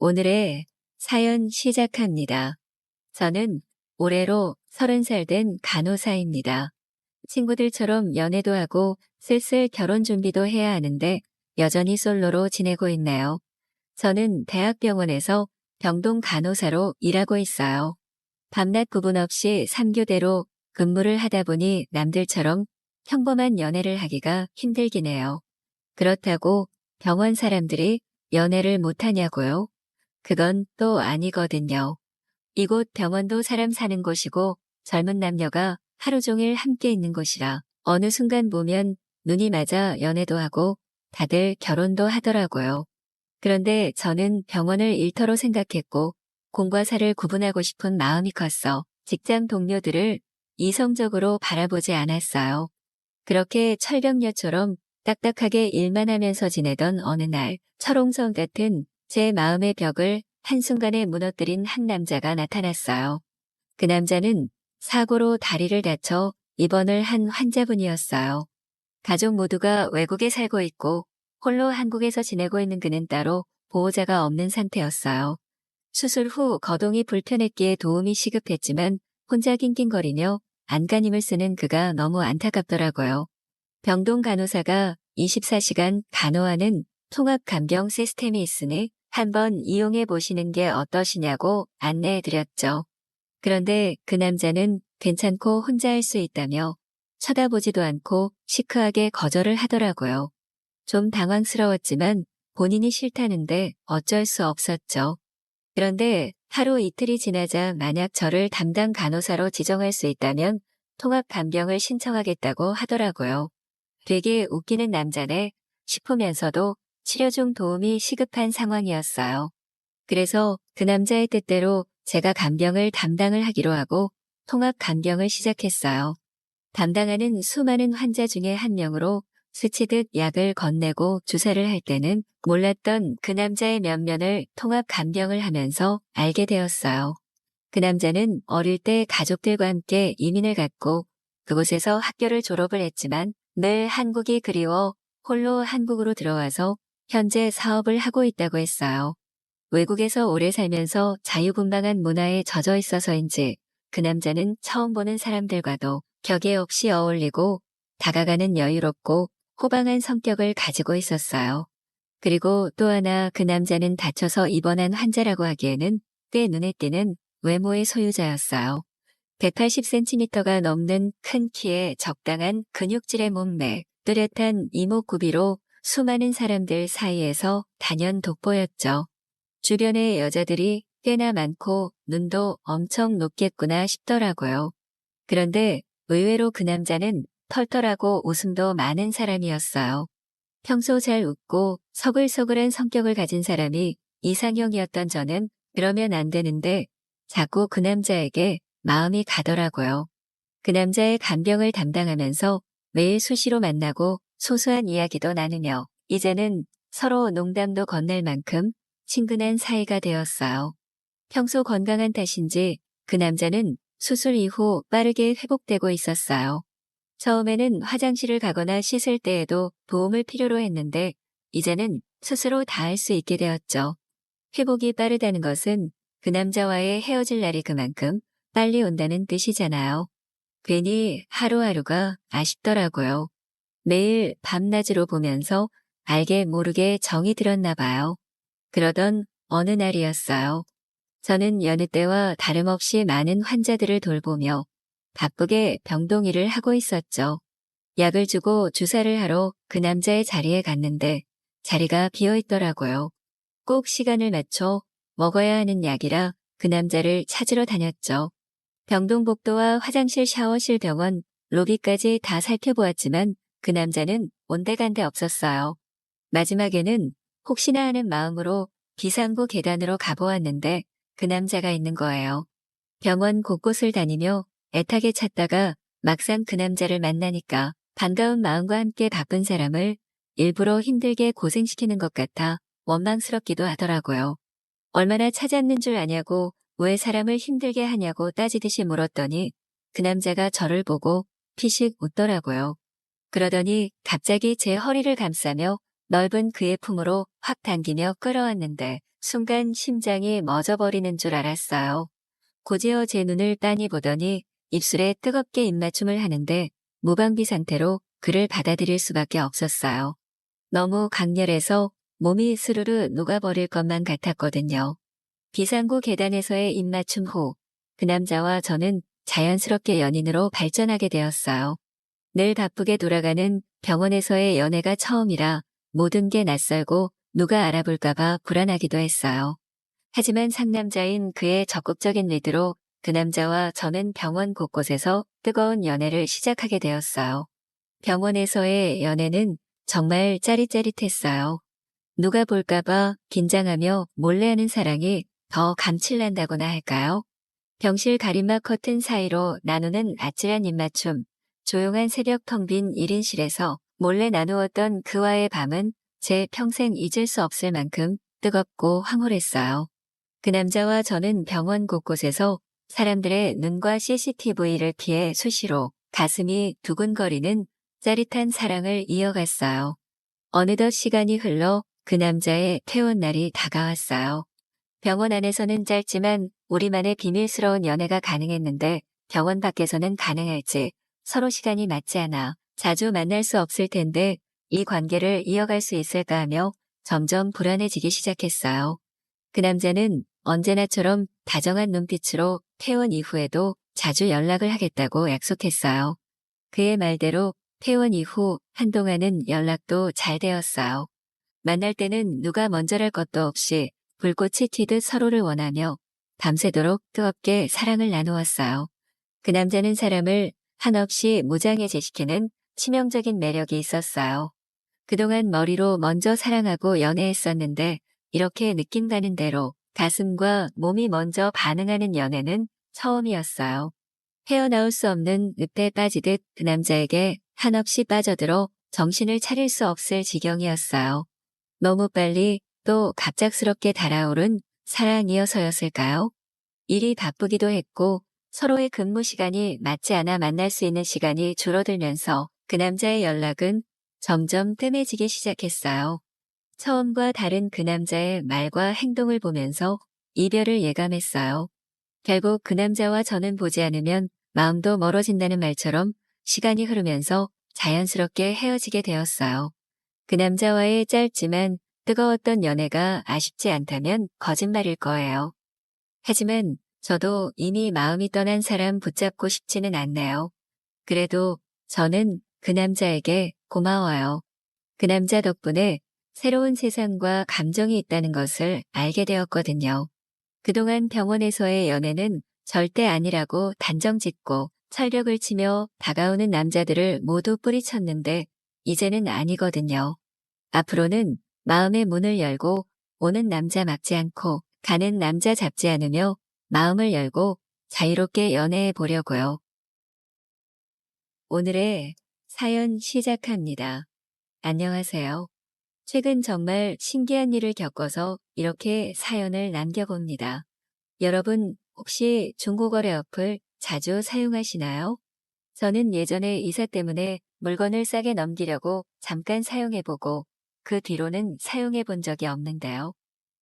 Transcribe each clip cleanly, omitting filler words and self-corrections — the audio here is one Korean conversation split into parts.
오늘의 사연 시작합니다. 저는 올해로 30살 된 간호사입니다. 친구들처럼 연애도 하고 슬슬 결혼 준비도 해야 하는데 여전히 솔로로 지내고 있네요. 저는 대학병원에서 병동 간호사로 일하고 있어요. 밤낮 구분 없이 3교대로 근무를 하다 보니 남들처럼 평범한 연애를 하기가 힘들긴 해요. 그렇다고 병원 사람들이 연애를 못하냐고요? 그건 또 아니거든요. 이곳 병원도 사람 사는 곳이고 젊은 남녀가 하루 종일 함께 있는 곳이라 어느 순간 보면 눈이 맞아 연애도 하고 다들 결혼도 하더라고요. 그런데 저는 병원을 일터로 생각했고 공과 사를 구분하고 싶은 마음이 컸어 직장 동료들을 이성적으로 바라보지 않았어요. 그렇게 철벽녀처럼 딱딱하게 일만 하면서 지내던 어느 날 철옹성 같은 제 마음의 벽을 한순간에 무너뜨린 한 남자가 나타났어요. 그 남자는 사고로 다리를 다쳐 입원을 한 환자분이었어요. 가족 모두가 외국에 살고 있고 홀로 한국에서 지내고 있는 그는 따로 보호자가 없는 상태였어요. 수술 후 거동이 불편했기에 도움이 시급했지만 혼자 낑낑거리며 안간힘을 쓰는 그가 너무 안타깝더라고요. 병동 간호사가 24시간 간호하는 통합간병 시스템이 있으니 한번 이용해 보시는 게 어떠시냐고 안내해 드렸죠. 그런데 그 남자는 괜찮고 혼자 할 수 있다며 쳐다보지도 않고 시크하게 거절을 하더라고요. 좀 당황스러웠지만 본인이 싫다는데 어쩔 수 없었죠. 그런데 하루 이틀이 지나자 만약 저를 담당 간호사로 지정할 수 있다면 통합간병을 신청하겠다고 하더라고요. 되게 웃기는 남자네 싶으면서도 치료 중 도움이 시급한 상황이었어요. 그래서 그 남자의 뜻대로 제가 간병을 담당을 하기로 하고 통합간병을 시작했어요. 담당하는 수많은 환자 중에 한 명으로 스치듯 약을 건네고 주사를 할 때는 몰랐던 그 남자의 면면을 통합간병을 하면서 알게 되었어요. 그 남자는 어릴 때 가족들과 함께 이민을 갔고 그곳에서 학교를 졸업을 했지만 늘 한국이 그리워 홀로 한국으로 들어와서 현재 사업을 하고 있다고 했어요. 외국에서 오래 살면서 자유분방한 문화에 젖어 있어서인지 그 남자는 처음 보는 사람들과도 격에 없이 어울리고 다가가는 여유롭고 호방한 성격을 가지고 있었어요. 그리고 또 하나 그 남자는 다쳐서 입원한 환자라고 하기에는 꽤 눈에 띄는 외모의 소유자였어요. 180cm가 넘는 큰 키에 적당한 근육질의 몸매, 뚜렷한 이목구비로 수많은 사람들 사이에서 단연 돋보였죠. 주변에 여자들이 꽤나 많고 눈도 엄청 높겠구나 싶더라고요. 그런데 의외로 그 남자는 털털하고 웃음도 많은 사람이었어요. 평소 잘 웃고 서글서글한 성격을 가진 사람이 이상형이었던 저는 그러면 안 되는데 자꾸 그 남자에게 마음이 가더라고요. 그 남자의 간병을 담당하면서 매일 수시로 만나고 소소한 이야기도 나누며 이제는 서로 농담도 건넬 만큼 친근한 사이가 되었어요. 평소 건강한 탓인지 그 남자는 수술 이후 빠르게 회복되고 있었어요. 처음에는 화장실을 가거나 씻을 때에도 도움을 필요로 했는데 이제는 스스로 다 할 수 있게 되었죠. 회복이 빠르다는 것은 그 남자와의 헤어질 날이 그만큼 빨리 온다는 뜻이잖아요. 괜히 하루하루가 아쉽더라고요. 매일 밤낮으로 보면서 알게 모르게 정이 들었나 봐요. 그러던 어느 날이었어요. 저는 여느 때와 다름없이 많은 환자들을 돌보며 바쁘게 병동 일을 하고 있었죠. 약을 주고 주사를 하러 그 남자의 자리에 갔는데 자리가 비어 있더라고요. 꼭 시간을 맞춰 먹어야 하는 약이라 그 남자를 찾으러 다녔죠. 병동 복도와 화장실, 샤워실, 병원, 로비까지 다 살펴보았지만 그 남자는 온데간데 없었어요. 마지막에는 혹시나 하는 마음으로 비상구 계단으로 가보았는데 그 남자가 있는 거예요. 병원 곳곳을 다니며 애타게 찾다가 막상 그 남자를 만나니까 반가운 마음과 함께 바쁜 사람을 일부러 힘들게 고생시키는 것 같아 원망스럽기도 하더라고요. 얼마나 찾았는 줄 아냐고 왜 사람을 힘들게 하냐고 따지듯이 물었더니 그 남자가 저를 보고 피식 웃더라고요. 그러더니 갑자기 제 허리를 감싸며 넓은 그의 품으로 확 당기며 끌어왔는데 순간 심장이 멎어버리는 줄 알았어요. 고지어 제 눈을 빤히 보더니 입술에 뜨겁게 입맞춤을 하는데 무방비 상태로 그를 받아들일 수밖에 없었어요. 너무 강렬해서 몸이 스르르 녹아버릴 것만 같았거든요. 비상구 계단에서의 입맞춤 후 그 남자와 저는 자연스럽게 연인으로 발전하게 되었어요. 늘 바쁘게 돌아가는 병원에서의 연애가 처음이라 모든 게 낯설고 누가 알아볼까봐 불안하기도 했어요. 하지만 상남자인 그의 적극적인 리드로 그 남자와 저는 병원 곳곳에서 뜨거운 연애를 시작하게 되었어요. 병원에서의 연애는 정말 짜릿짜릿했어요. 누가 볼까봐 긴장하며 몰래 하는 사랑이 더 감칠난다고나 할까요? 병실 가림막 커튼 사이로 나누는 아찔한 입맞춤, 조용한 새벽 텅 빈 1인실에서 몰래 나누었던 그와의 밤은 제 평생 잊을 수 없을 만큼 뜨겁고 황홀했어요. 그 남자와 저는 병원 곳곳에서 사람들의 눈과 CCTV를 피해 수시로 가슴이 두근거리는 짜릿한 사랑을 이어갔어요. 어느덧 시간이 흘러 그 남자의 퇴원 날이 다가왔어요. 병원 안에서는 짧지만 우리만의 비밀스러운 연애가 가능했는데 병원 밖에서는 가능할지 서로 시간이 맞지 않아 자주 만날 수 없을 텐데 이 관계를 이어갈 수 있을까 하며 점점 불안해지기 시작했어요. 그 남자는 언제나처럼 다정한 눈빛으로 퇴원 이후에도 자주 연락을 하겠다고 약속했어요. 그의 말대로 퇴원 이후 한동안은 연락도 잘 되었어요. 만날 때는 누가 먼저랄 것도 없이 불꽃이 튀듯 서로를 원하며 밤새도록 뜨겁게 사랑을 나누었어요. 그 남자는 사람을 한없이 무장해제시키는 치명적인 매력이 있었어요. 그동안 머리로 먼저 사랑하고 연애했었는데 이렇게 느낀다는 대로 가슴과 몸이 먼저 반응하는 연애는 처음이었어요. 헤어나올 수 없는 늪에 빠지듯 그 남자에게 한없이 빠져들어 정신을 차릴 수 없을 지경이었어요. 너무 빨리 또 갑작스럽게 달아오른 사랑이어서였을까요? 일이 바쁘기도 했고 서로의 근무 시간이 맞지 않아 만날 수 있는 시간이 줄어들면서 그 남자의 연락은 점점 뜸해지기 시작했어요. 처음과 다른 그 남자의 말과 행동을 보면서 이별을 예감했어요. 결국 그 남자와 저는 보지 않으면 마음도 멀어진다는 말처럼 시간이 흐르면서 자연스럽게 헤어지게 되었어요. 그 남자와의 짧지만 뜨거웠던 연애가 아쉽지 않다면 거짓말일 거예요. 하지만 저도 이미 마음이 떠난 사람 붙잡고 싶지는 않네요. 그래도 저는 그 남자에게 고마워요. 그 남자 덕분에 새로운 세상과 감정이 있다는 것을 알게 되었거든요. 그동안 병원에서의 연애는 절대 아니라고 단정짓고 철벽을 치며 다가오는 남자들을 모두 뿌리쳤는데 이제는 아니거든요. 앞으로는 마음의 문을 열고 오는 남자 막지 않고 가는 남자 잡지 않으며 마음을 열고 자유롭게 연애해 보려고요. 오늘의 사연 시작합니다. 안녕하세요. 최근 정말 신기한 일을 겪어서 이렇게 사연을 남겨봅니다. 여러분 혹시 중고거래 어플 자주 사용하시나요? 저는 예전에 이사 때문에 물건을 싸게 넘기려고 잠깐 사용해보고 그 뒤로는 사용해본 적이 없는데요.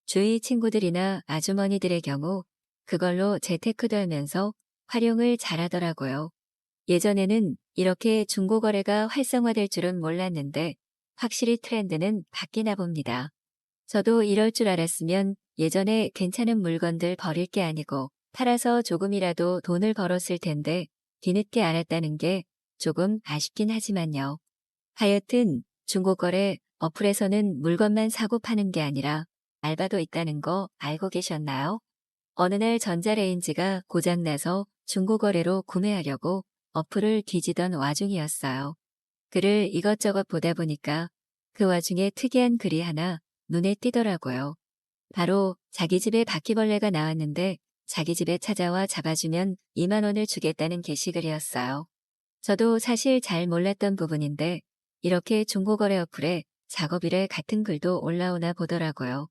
주위 친구들이나 아주머니들의 경우 그걸로 재테크도 하면서 활용을 잘하더라고요. 예전에는 이렇게 중고거래가 활성화될 줄은 몰랐는데 확실히 트렌드는 바뀌나 봅니다. 저도 이럴 줄 알았으면 예전에 괜찮은 물건들 버릴 게 아니고 팔아서 조금이라도 돈을 벌었을 텐데 뒤늦게 알았다는 게 조금 아쉽긴 하지만요. 하여튼 중고거래 어플에서는 물건만 사고 파는 게 아니라 알바도 있다는 거 알고 계셨나요? 어느 날 전자레인지가 고장나서 중고거래로 구매하려고 어플을 뒤지던 와중이었어요. 글을 이것저것 보다 보니까 그 와중에 특이한 글이 하나 눈에 띄더라고요. 바로 자기 집에 바퀴벌레가 나왔는데 자기 집에 찾아와 잡아주면 2만 원을 주겠다는 게시글이었어요. 저도 사실 잘 몰랐던 부분인데 이렇게 중고거래 어플에 작업일에 같은 글도 올라오나 보더라고요.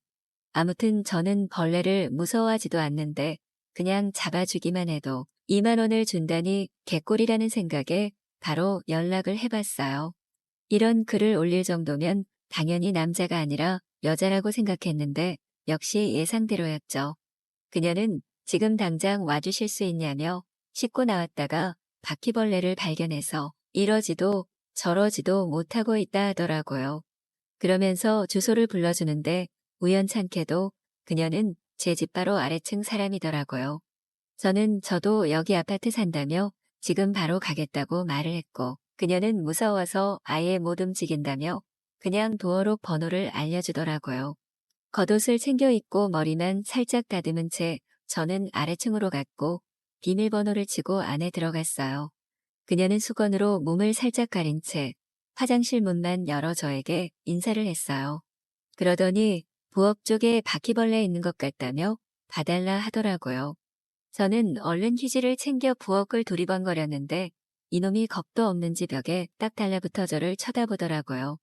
아무튼 저는 벌레를 무서워하지도 않는데 그냥 잡아주기만 해도 2만 원을 준다니 개꿀이라는 생각에 바로 연락을 해봤어요. 이런 글을 올릴 정도면 당연히 남자가 아니라 여자라고 생각했는데 역시 예상대로였죠. 그녀는 지금 당장 와주실 수 있냐며 씻고 나왔다가 바퀴벌레를 발견해서 이러지도 저러지도 못하고 있다 하더라고요. 그러면서 주소를 불러주는데 우연찮게도 그녀는 제 집 바로 아래층 사람이더라고요. 저도 여기 아파트 산다며 지금 바로 가겠다고 말을 했고 그녀는 무서워서 아예 못 움직인다며 그냥 도어록 번호를 알려주더라고요. 겉옷을 챙겨 입고 머리만 살짝 다듬은 채 저는 아래층으로 갔고 비밀번호를 치고 안에 들어갔어요. 그녀는 수건으로 몸을 살짝 가린 채 화장실 문만 열어 저에게 인사를 했어요. 그러더니 부엌 쪽에 바퀴벌레 있는 것 같다며 봐달라 하더라고요. 저는 얼른 휴지를 챙겨 부엌을 두리번거렸는데 이놈이 겁도 없는지 벽에 딱 달라붙어 저를 쳐다보더라고요.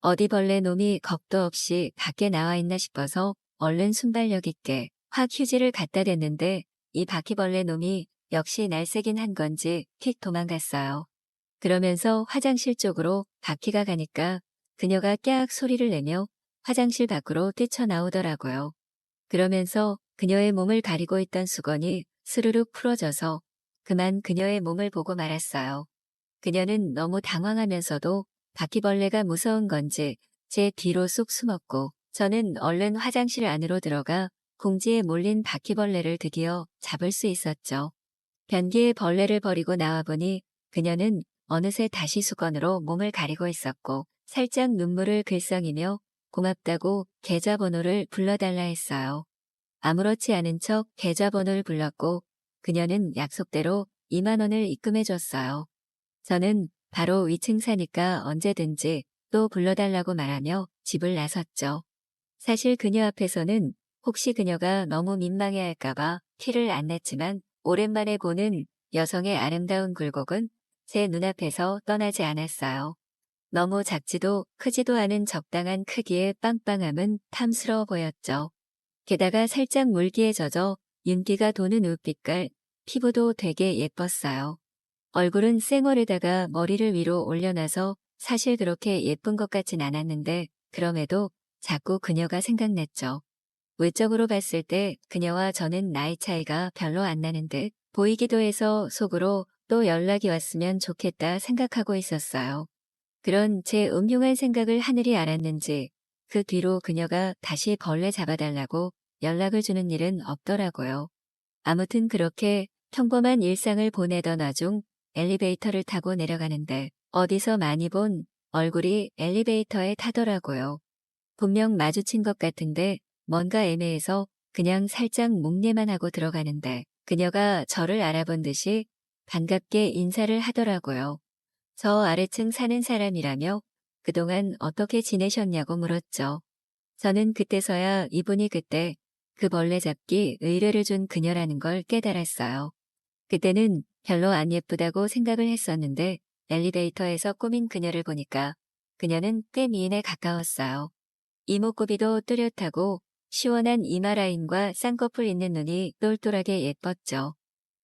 어디 벌레 놈이 겁도 없이 밖에 나와 있나 싶어서 얼른 순발력 있게 확 휴지를 갖다 댔는데 이 바퀴벌레 놈이 역시 날쌔긴 한 건지 휙 도망갔어요. 그러면서 화장실 쪽으로 바퀴가 가니까 그녀가 깨악 소리를 내며 화장실 밖으로 뛰쳐나오더라고요. 그러면서 그녀의 몸을 가리고 있던 수건이 스르륵 풀어져서 그만 그녀의 몸을 보고 말았어요. 그녀는 너무 당황하면서도 바퀴벌레가 무서운 건지 제 뒤로 쑥 숨었고 저는 얼른 화장실 안으로 들어가 공지에 몰린 바퀴벌레를 드디어 잡을 수 있었죠. 변기에 벌레를 버리고 나와보니 그녀는 어느새 다시 수건으로 몸을 가리고 있었고 살짝 눈물을 글썽이며 고맙다고 계좌번호를 불러달라 했어요. 아무렇지 않은 척 계좌번호를 불렀고 그녀는 약속대로 2만 원을 입금해줬어요. 저는 바로 위층 사니까 언제든지 또 불러달라고 말하며 집을 나섰죠. 사실 그녀 앞에서는 혹시 그녀가 너무 민망해할까봐 티를 안 냈지만 오랜만에 보는 여성의 아름다운 굴곡은 제 눈앞에서 떠나지 않았어요. 너무 작지도 크지도 않은 적당한 크기의 빵빵함은 탐스러워 보였죠. 게다가 살짝 물기에 젖어 윤기가 도는 옷빛깔, 피부도 되게 예뻤어요. 얼굴은 쌩얼에다가 머리를 위로 올려놔서 사실 그렇게 예쁜 것 같진 않았는데 그럼에도 자꾸 그녀가 생각났죠. 외적으로 봤을 때 그녀와 저는 나이 차이가 별로 안 나는 듯 보이기도 해서 속으로 또 연락이 왔으면 좋겠다 생각하고 있었어요. 그런 제 음흉한 생각을 하늘이 알았는지 그 뒤로 그녀가 다시 벌레 잡아달라고 연락을 주는 일은 없더라고요. 아무튼 그렇게 평범한 일상을 보내던 와중 엘리베이터를 타고 내려가는데 어디서 많이 본 얼굴이 엘리베이터에 타더라고요. 분명 마주친 것 같은데 뭔가 애매해서 그냥 살짝 목례만 하고 들어가는데 그녀가 저를 알아본 듯이 반갑게 인사를 하더라고요. 저 아래층 사는 사람이라며 그동안 어떻게 지내셨냐고 물었죠. 저는 그때서야 이분이 그때 그 벌레 잡기 의뢰를 준 그녀라는 걸 깨달았어요. 그때는 별로 안 예쁘다고 생각을 했었는데 엘리베이터에서 꾸민 그녀를 보니까 그녀는 꽤 미인에 가까웠어요. 이목구비도 뚜렷하고 시원한 이마 라인과 쌍꺼풀 있는 눈이 똘똘하게 예뻤죠.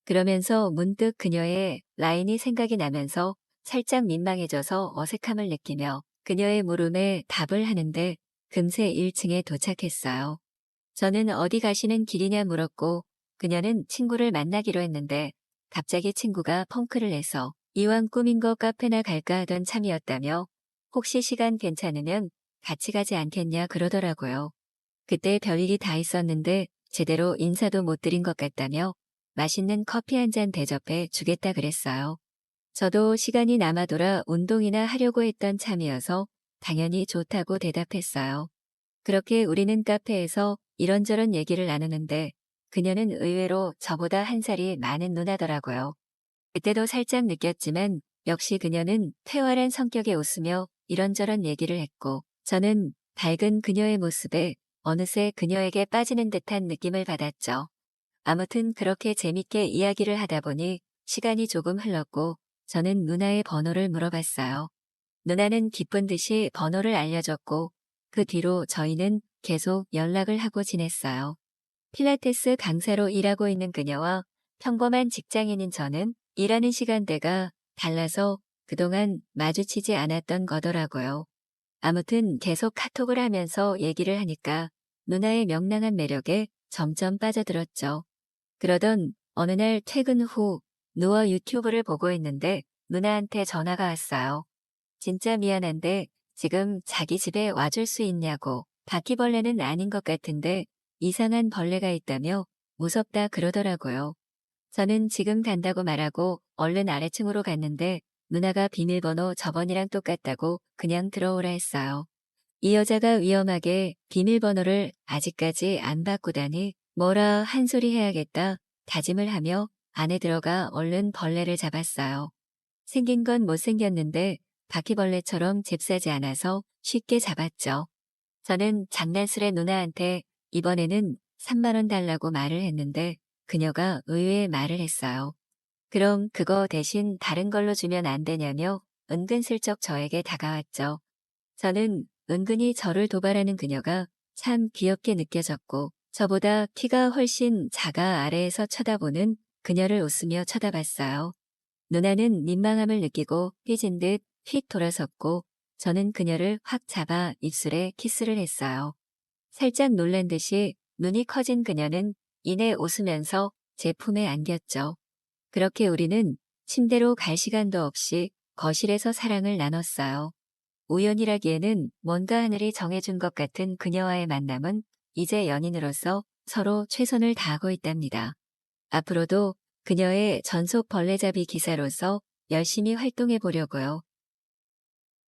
그러면서 문득 그녀의 라인이 생각이 나면서 살짝 민망해져서 어색함을 느끼며 그녀의 물음에 답을 하는데 금세 1층에 도착했어요. 저는 어디 가시는 길이냐 물었고 그녀는 친구를 만나기로 했는데 갑자기 친구가 펑크를 내서 이왕 꾸민 거 카페나 갈까 하던 참이었다며 혹시 시간 괜찮으면 같이 가지 않겠냐 그러더라고요. 그때 별일이 다 있었는데 제대로 인사도 못 드린 것 같다며 맛있는 커피 한 잔 대접해 주겠다 그랬어요. 저도 시간이 남아돌아 운동이나 하려고 했던 참이어서 당연히 좋다고 대답했어요. 그렇게 우리는 카페에서 이런저런 얘기를 나누는데 그녀는 의외로 저보다 한 살이 많은 누나더라고요. 그때도 살짝 느꼈지만 역시 그녀는 퇴활한 성격에 웃으며 이런저런 얘기를 했고 저는 밝은 그녀의 모습에 어느새 그녀에게 빠지는 듯한 느낌을 받았죠. 아무튼 그렇게 재밌게 이야기를 하다 보니 시간이 조금 흘렀고 저는 누나의 번호를 물어봤어요. 누나는 기쁜 듯이 번호를 알려줬고 그 뒤로 저희는 계속 연락을 하고 지냈어요. 필라테스 강사로 일하고 있는 그녀와 평범한 직장인인 저는 일하는 시간대가 달라서 그동안 마주치지 않았던 거더라고요. 아무튼 계속 카톡을 하면서 얘기를 하니까 누나의 명랑한 매력에 점점 빠져들었죠. 그러던 어느 날 퇴근 후 누워 유튜브를 보고 있는데 누나한테 전화가 왔어요. 진짜 미안한데 지금 자기 집에 와줄 수 있냐고. 바퀴벌레는 아닌 것 같은데 이상한 벌레가 있다며 무섭다 그러더라고요. 저는 지금 간다고 말하고 얼른 아래층으로 갔는데 누나가 비밀번호 저번이랑 똑같다고 그냥 들어오라 했어요. 이 여자가 위험하게 비밀번호를 아직까지 안 바꾸다니 뭐라 한 소리 해야겠다 다짐을 하며 안에 들어가 얼른 벌레를 잡았어요. 생긴 건 못생겼는데 바퀴벌레처럼 잽싸지 않아서 쉽게 잡았죠. 저는 장난스레 누나한테 이번에는 3만 원 달라고 말을 했는데 그녀가 의외의 말을 했어요. 그럼 그거 대신 다른 걸로 주면 안 되냐며 은근슬쩍 저에게 다가왔죠. 저는 은근히 저를 도발하는 그녀가 참 귀엽게 느껴졌고 저보다 키가 훨씬 작아 아래에서 쳐다보는 그녀를 웃으며 쳐다봤어요. 누나는 민망함을 느끼고 삐진 듯 휙 돌아섰고 저는 그녀를 확 잡아 입술에 키스를 했어요. 살짝 놀란 듯이 눈이 커진 그녀는 이내 웃으면서 제 품에 안겼죠. 그렇게 우리는 침대로 갈 시간도 없이 거실에서 사랑을 나눴어요. 우연이라기에는 뭔가 하늘이 정해준 것 같은 그녀와의 만남은 이제 연인으로서 서로 최선을 다하고 있답니다. 앞으로도 그녀의 전속 벌레잡이 기사로서 열심히 활동해 보려고요.